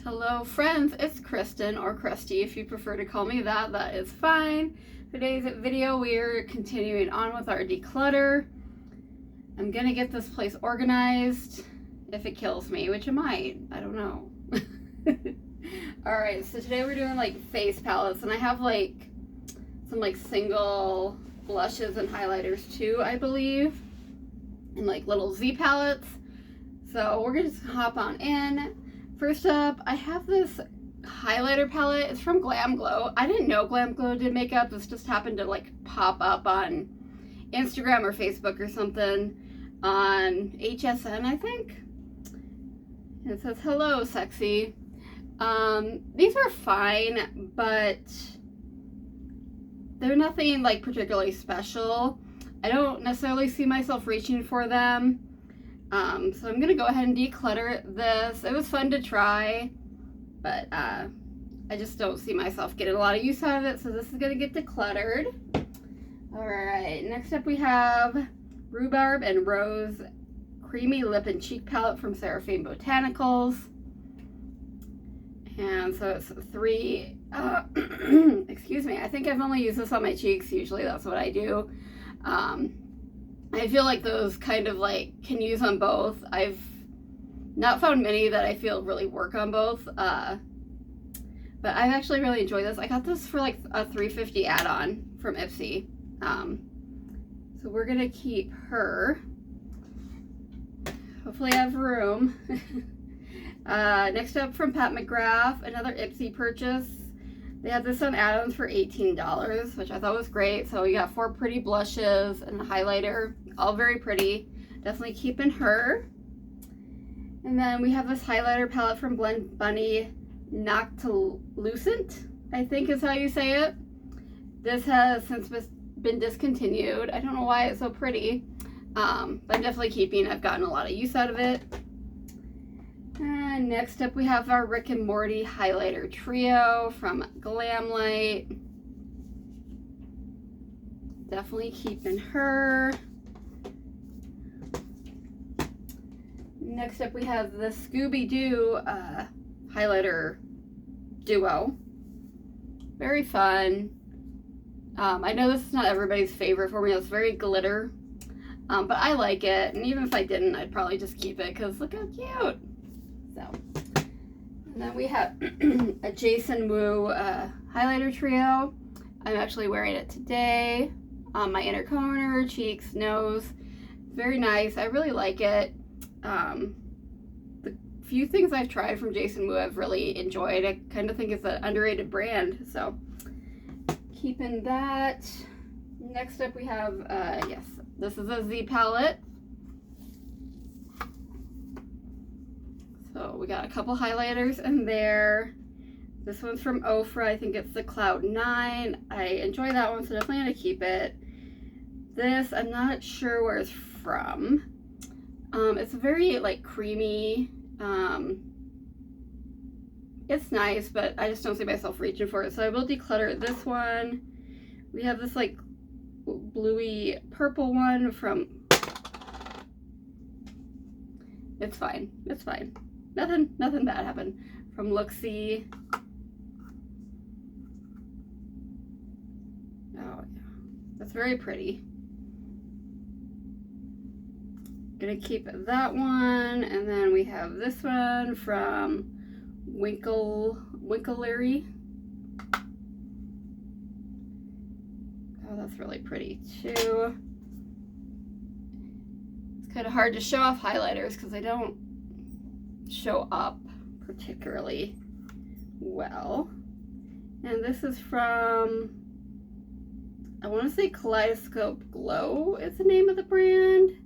Hello friends, it's Kristen, or Krusty if you prefer to call me that, that is fine. Today's video we're continuing on with our declutter. I'm gonna get this place organized if it kills me, which it might, I don't know. Alright, so today we're doing like face palettes, and I have like some like single blushes and highlighters too, I believe, and like little Z palettes. So we're gonna just hop on in. First up, I have this highlighter palette. It's from Glam Glow. I didn't know Glam Glow did makeup. This just happened to like pop up on Instagram or Facebook or something on HSN, I think. And it says, hello, sexy. These are fine, but they're nothing like particularly special. I don't necessarily see myself reaching for them. So I'm gonna go ahead and declutter this. It was fun to try, but I just don't see myself getting a lot of use out of it, so this is gonna get decluttered. Alright, next up we have Rhubarb and Rose Creamy Lip and Cheek Palette from Seraphine Botanicals. And so it's three, excuse me, I think I've only used this on my cheeks. Usually that's what I do. I feel like those kind of like can use on both. I've not found many that I feel really work on both, but I've actually really enjoyed this. I got this for like a $3.50 add-on from Ipsy. So we're gonna keep her. Hopefully I have room. Next up from Pat McGrath, another Ipsy purchase. They had this on add-ons for $18, which I thought was great. So we got 4 pretty blushes and a highlighter, all very pretty. Definitely keeping her. And then we have this highlighter palette from Blend Bunny, Noctilucent, I think is how you say it. This has since been discontinued. I don't know why it's so pretty, but I'm definitely keeping. I've gotten a lot of use out of it. And next up we have our Rick and Morty highlighter trio from Glamlight. Definitely keeping her. Next up we have the Scooby-Doo highlighter duo. Very fun. I know this is not everybody's favorite formula. It's very glitter, but I like it, and even if I didn't, I'd probably just keep it because look how cute. So, and then we have a Jason Wu highlighter trio. I'm actually wearing it today on my inner corner, cheeks, nose. Very nice. I really like it. The few things I've tried from Jason Wu I've really enjoyed. I kind of think it's an underrated brand, so keeping that. Next up we have, yes, this is a Z palette. So we got a couple highlighters in there. This one's from Ofra. I think it's the Cloud 9. I enjoy that one, so definitely gonna keep it. This, I'm not sure where it's from. It's very like creamy. It's nice, but I just don't see myself reaching for it, so I will declutter this one. We have this like bluey purple one from, it's fine, it's fine. Nothing bad happened. From Looksy. Oh yeah, that's very pretty. Gonna keep that one, and then we have this one from Winkleary. Oh, that's really pretty too. It's kind of hard to show off highlighters because I don't show up particularly well. And this is from, I want to say Kaleidoscope Glow is the name of the brand.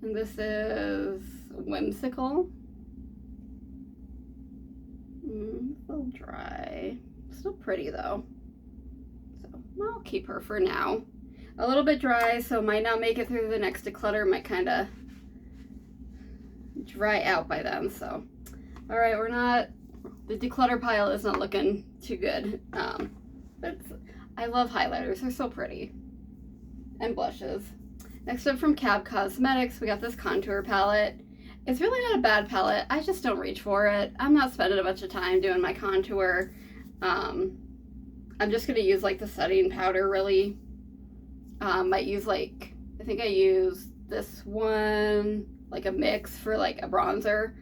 And this is Whimsical. A little dry. Still pretty though. So I'll keep her for now. A little bit dry, so might not make it through the next declutter. Might kind of dry out by then. So all right, the declutter pile is not looking too good. But I love highlighters. They're so pretty. And blushes. Next up from Cab Cosmetics, we got this contour palette. It's really not a bad palette. I just don't reach for it. I'm not spending a bunch of time doing my contour. I'm just going to use like the setting powder really. Might use like, I think I use this one, like a mix for like a bronzer.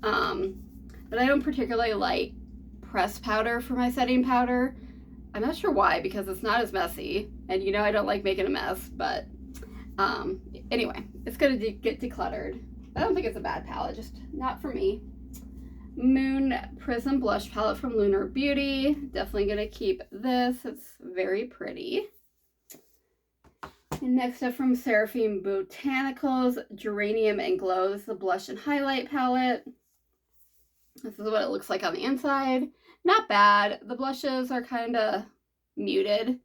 But I don't particularly like pressed powder for my setting powder. I'm not sure why, because it's not as messy. And you know I don't like making a mess, but anyway, it's going to get decluttered. I don't think it's a bad palette, just not for me. Moon Prism Blush Palette from Lunar Beauty. Definitely going to keep this. It's very pretty. And next up from Seraphim Botanicals, Geranium and Glow. This is the blush and highlight palette. This is what it looks like on the inside. Not bad. The blushes are kind of muted,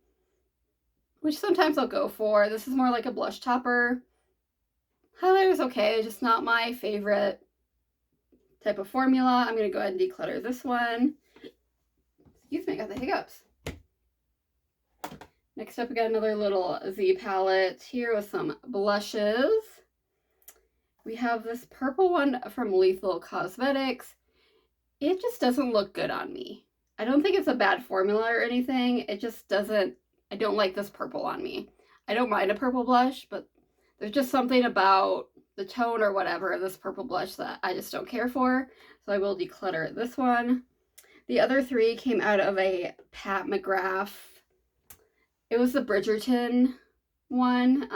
which sometimes I'll go for. This is more like a blush topper. Highlighter is okay, just not my favorite type of formula. I'm going to go ahead and declutter this one. Excuse me, I got the hiccups. Next up, we got another little Z palette here with some blushes. We have this purple one from Lethal Cosmetics. It just doesn't look good on me. I don't think it's a bad formula or anything. It just doesn't, I don't like this purple on me. I don't mind a purple blush, but there's just something about the tone or whatever of this purple blush that I just don't care for. So I will declutter this one. The other three came out of a Pat McGrath. It was the Bridgerton one.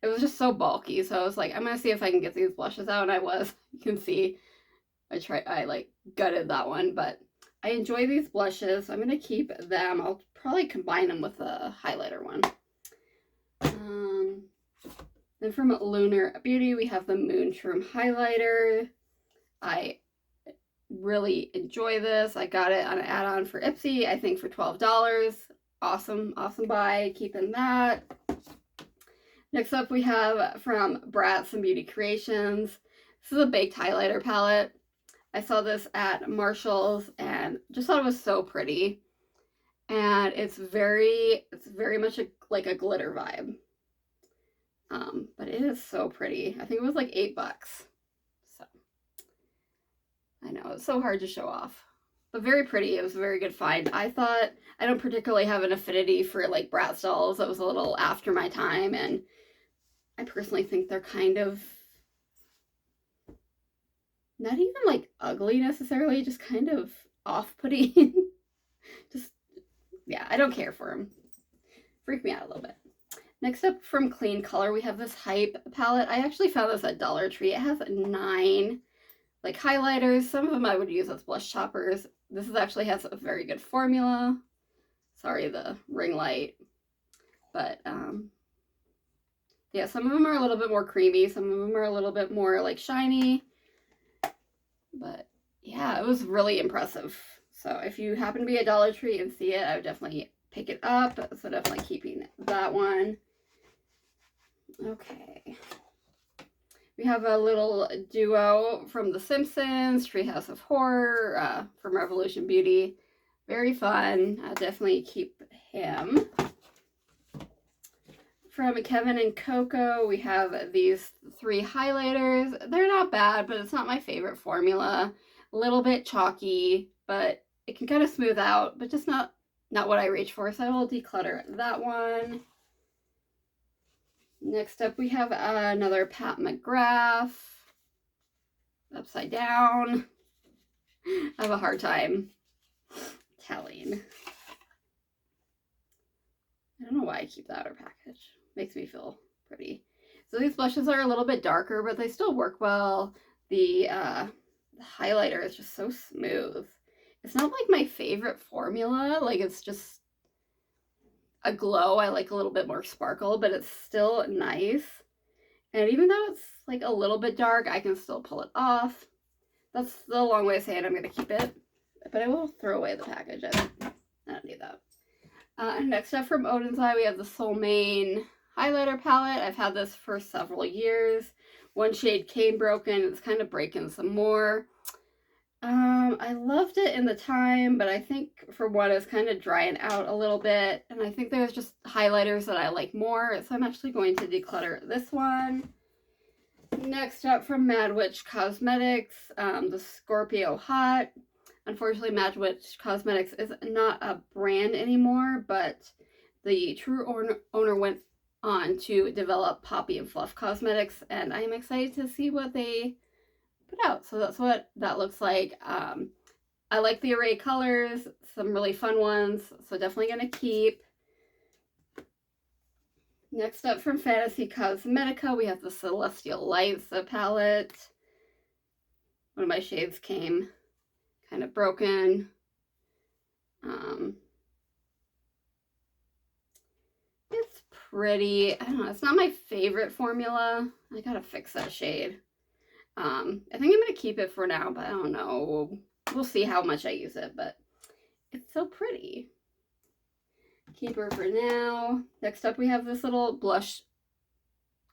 It was just so bulky. So I was like, I'm going to see if I can get these blushes out. And I was. You can see I like gutted that one. But I enjoy these blushes. So I'm going to keep them. I'll probably combine them with the highlighter one. Then from Lunar Beauty, we have the Moonshroom Highlighter. I really enjoy this. I got it on an add-on for Ipsy, I think for $12. Awesome, awesome buy. Keeping that. Next up, we have from Bratz and Beauty Creations. This is a baked highlighter palette. I saw this at Marshall's and just thought it was so pretty. And it's very much like a glitter vibe. But it is so pretty. I think it was like $8. So I know it's so hard to show off, but very pretty. It was a very good find. I thought, I don't particularly have an affinity for like Bratz dolls. That was a little after my time, and I personally think they're kind of not even like ugly necessarily, just kind of off-putting. Just, yeah, I don't care for them. Freak me out a little bit. Next up from Clean Color, we have this Hype palette. I actually found this at Dollar Tree. It has 9 like highlighters. Some of them I would use as blush toppers. This actually has a very good formula. Sorry, the ring light. But yeah, some of them are a little bit more creamy. Some of them are a little bit more like shiny. But yeah, it was really impressive. So if you happen to be at Dollar Tree and see it, I would definitely pick it up. So definitely keeping that one. Okay. We have a little duo from The Simpsons, Treehouse of Horror, from Revolution Beauty. Very fun. I'll definitely keep him. From Kevin and Coco, we have these 3 highlighters. They're not bad, but it's not my favorite formula. A little bit chalky, but it can kind of smooth out, but just not what I reach for. So I will declutter that one. Next up, we have another Pat McGrath. Upside down. I have a hard time telling. I don't know why I keep the outer package. Makes me feel pretty. So these blushes are a little bit darker, but they still work well. The highlighter is just so smooth. It's not like my favorite formula. Like, it's just a glow. I like a little bit more sparkle, but it's still nice. And even though it's like a little bit dark, I can still pull it off. That's the long way of saying I'm going to keep it. But I will throw away the package. I don't need that. Next up from Odin's Eye, we have the Soul Mane highlighter palette. I've had this for several years. One shade came broken. It's kind of breaking some more. I loved it in the time, but I think for one, it's kind of drying out a little bit. And I think there's just highlighters that I like more. So I'm actually going to declutter this one. Next up from Mad Witch Cosmetics, the Scorpio Hot. Unfortunately, Mad Witch Cosmetics is not a brand anymore, but the true owner went on to develop Poppy and Fluff Cosmetics, and I am excited to see what they put out. So that's what that looks like. I like the array colors, some really fun ones, so definitely going to keep. Next up from Fantasy Cosmetica, we have the Celestial Lights palette. One of my shades came kind of broken. It's pretty. I don't know. It's not my favorite formula. I gotta fix that shade. I think I'm gonna keep it for now, but I don't know. We'll see how much I use it, but it's so pretty. Keep her for now. Next up, we have this little blush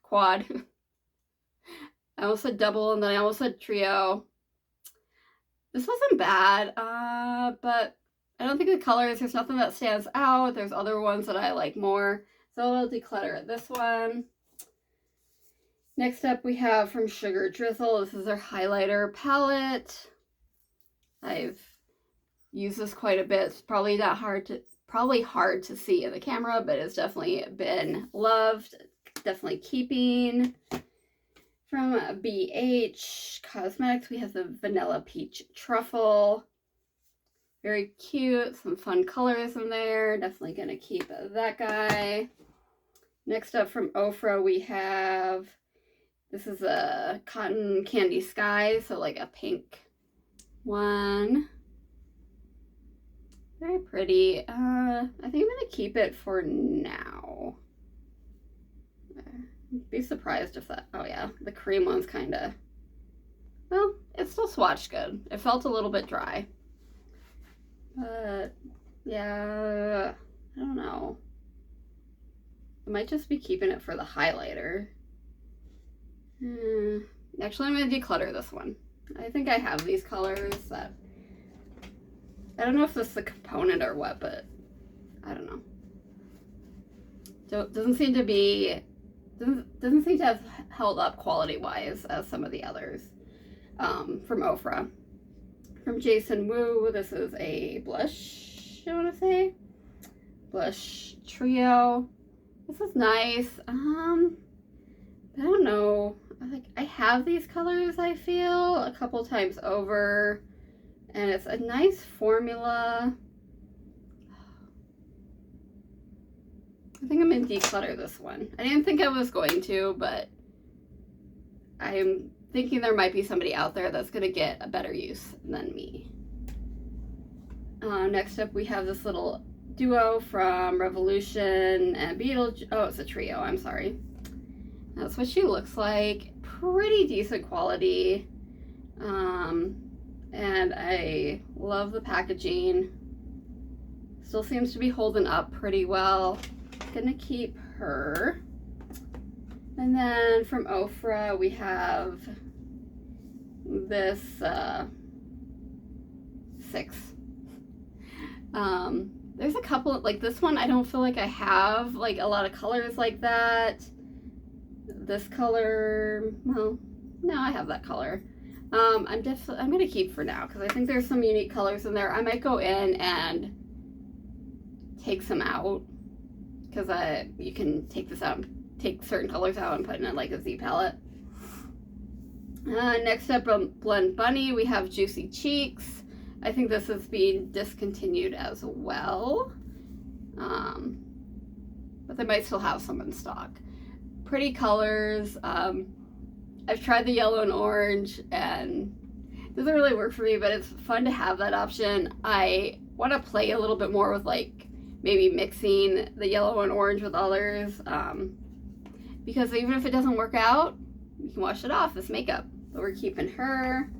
quad. I almost said double, and then I almost said trio. This wasn't bad, but I don't think the colors, there's nothing that stands out. There's other ones that I like more. So I'll declutter this one. Next up, we have from Sugar Drizzle. This is their highlighter palette. I've used this quite a bit. It's probably hard to see in the camera, but it's definitely been loved. Definitely keeping. From BH Cosmetics, we have the Vanilla Peach Truffle. Very cute, some fun colors in there. Definitely gonna keep that guy. Next up from Ofra, we have, this is a Cotton Candy Sky, so like a pink one. Very pretty. I think I'm gonna keep it for now. Be surprised if that, oh yeah, the cream one's kind of, well, it still swatched good. It felt a little bit dry. But, yeah, I don't know. I might just be keeping it for the highlighter. Actually, I'm going to declutter this one. I think I have these colors that, I don't know if this is a component or what, but I don't know. Doesn't seem to have held up quality-wise as some of the others. From Ofra. From Jason Wu, this is a blush, I want to say. Blush trio. This is nice. I don't know. I have these colors, I feel, a couple times over. And it's a nice formula. I think I'm going to declutter this one. I didn't think I was going to, but I'm thinking there might be somebody out there that's going to get a better use than me. Next up, we have this little duo from Revolution and Beetlejuice. Oh, it's a trio. I'm sorry. That's what she looks like. Pretty decent quality. And I love the packaging. Still seems to be holding up pretty well. Gonna keep her. And then from Ofra, we have this 6. There's a couple, like this one, I don't feel like I have like a lot of colors like that. This color, well, no, I have that color. I'm gonna keep for now because I think there's some unique colors in there. I might go in and take some out because you can take this out, take certain colors out and put in it like a Z palette. Next up, Blend Bunny, we have Juicy Cheeks. I think this is being discontinued as well, but they might still have some in stock. Pretty colors. I've tried the yellow and orange and it doesn't really work for me, but it's fun to have that option. I want to play a little bit more with like maybe mixing the yellow and orange with others, because even if it doesn't work out, you can wash it off as makeup. But we're keeping her.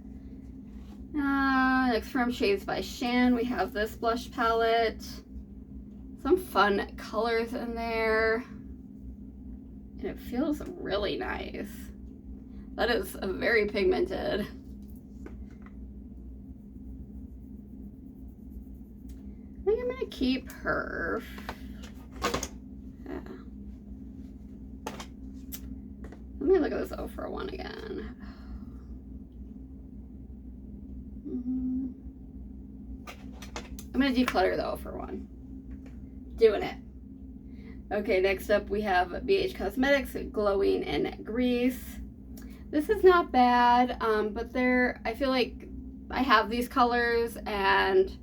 Next from Shades by Shan, we have this blush palette. Some fun colors in there. And it feels really nice. That is a very pigmented. I think I'm gonna keep her. Yeah. Let me look at this 0 for 1 again. I'm going to declutter the 0 for 1. Doing it. Okay, next up we have BH Cosmetics Glowing in Grease. This is not bad, but I feel like I have these colors and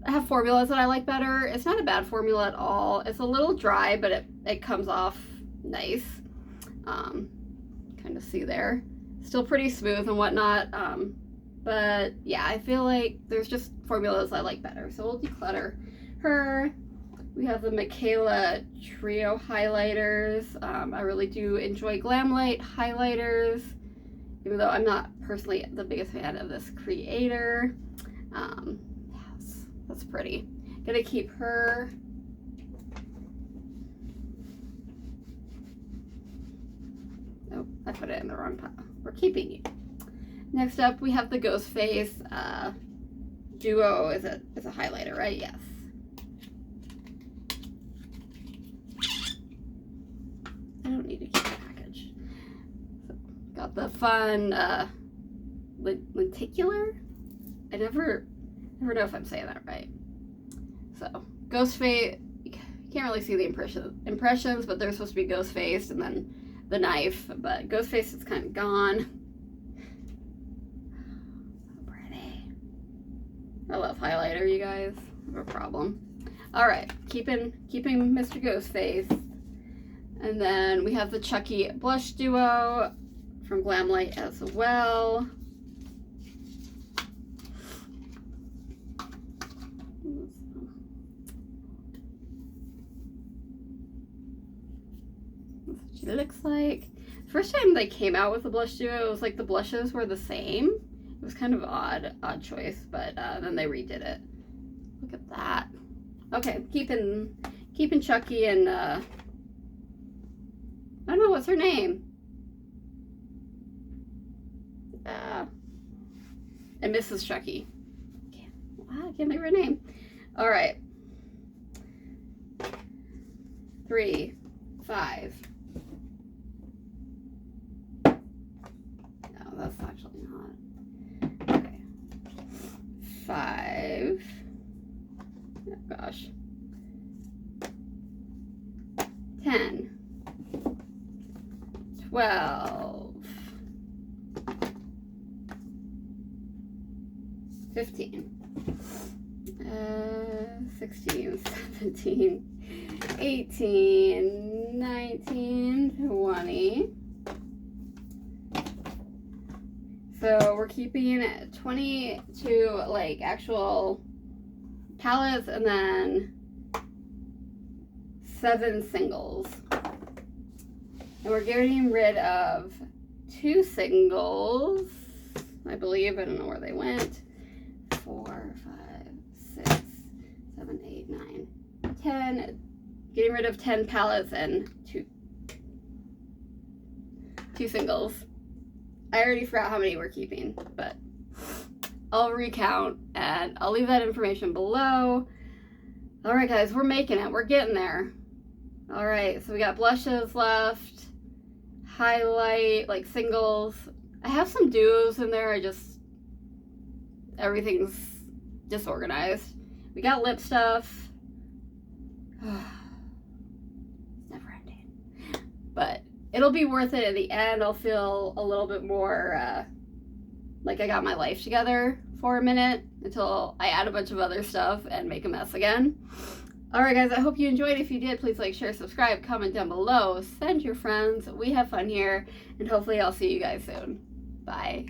I have formulas that I like better. It's not a bad formula at all. It's a little dry, but it comes off nice. Kind of see there. Still pretty smooth and whatnot. But yeah, I feel like there's just formulas I like better. So we'll declutter her. We have the Michaela Trio highlighters. I really do enjoy Glam Light highlighters, even though I'm not personally the biggest fan of this creator. Yes, that's pretty. Gonna keep her. Oh, I put it in the wrong pile. We're keeping you. Next up, we have the Ghost Face Duo. Is a highlighter, right? Yes. I don't need to keep the package. So, got the fun lenticular. I never know if I'm saying that right. So Ghost Face. You can't really see the impressions, but they're supposed to be ghost faced, and then the knife. But Ghost Face is kind of gone. So pretty. I love highlighter, you guys. No problem. All right, keeping Mr. Ghost Face. And then we have the Chucky Blush Duo from Glam Light as well. That's what she looks like. First time they came out with the blush duo, it was like the blushes were the same. It was kind of odd choice, but then they redid it. Look at that. Okay, keeping Chucky and I don't know, what's her name? And Mrs. Chucky. I can't remember her name. All right. 3, 5. No, that's actually not. Okay. 5. Oh gosh. 10. 12, 15, 16, 17, 18, 19, 20. So we're keeping 22 like actual palettes and then 7 singles. And we're getting rid of 2 singles, I believe. I don't know where they went. 4, 5, 6, 7, 8, 9, 10. Getting rid of 10 palettes and 2 singles. I already forgot how many we're keeping, but I'll recount and I'll leave that information below. All right, guys, we're making it. We're getting there. All right, so we got blushes left. Highlight, like singles. I have some duos in there. Everything's disorganized. We got lip stuff. Never ending. But it'll be worth it in the end. I'll feel a little bit more like I got my life together for a minute until I add a bunch of other stuff and make a mess again. Alright guys, I hope you enjoyed. If you did, please like, share, subscribe, comment down below, send your friends. We have fun here, and hopefully I'll see you guys soon. Bye.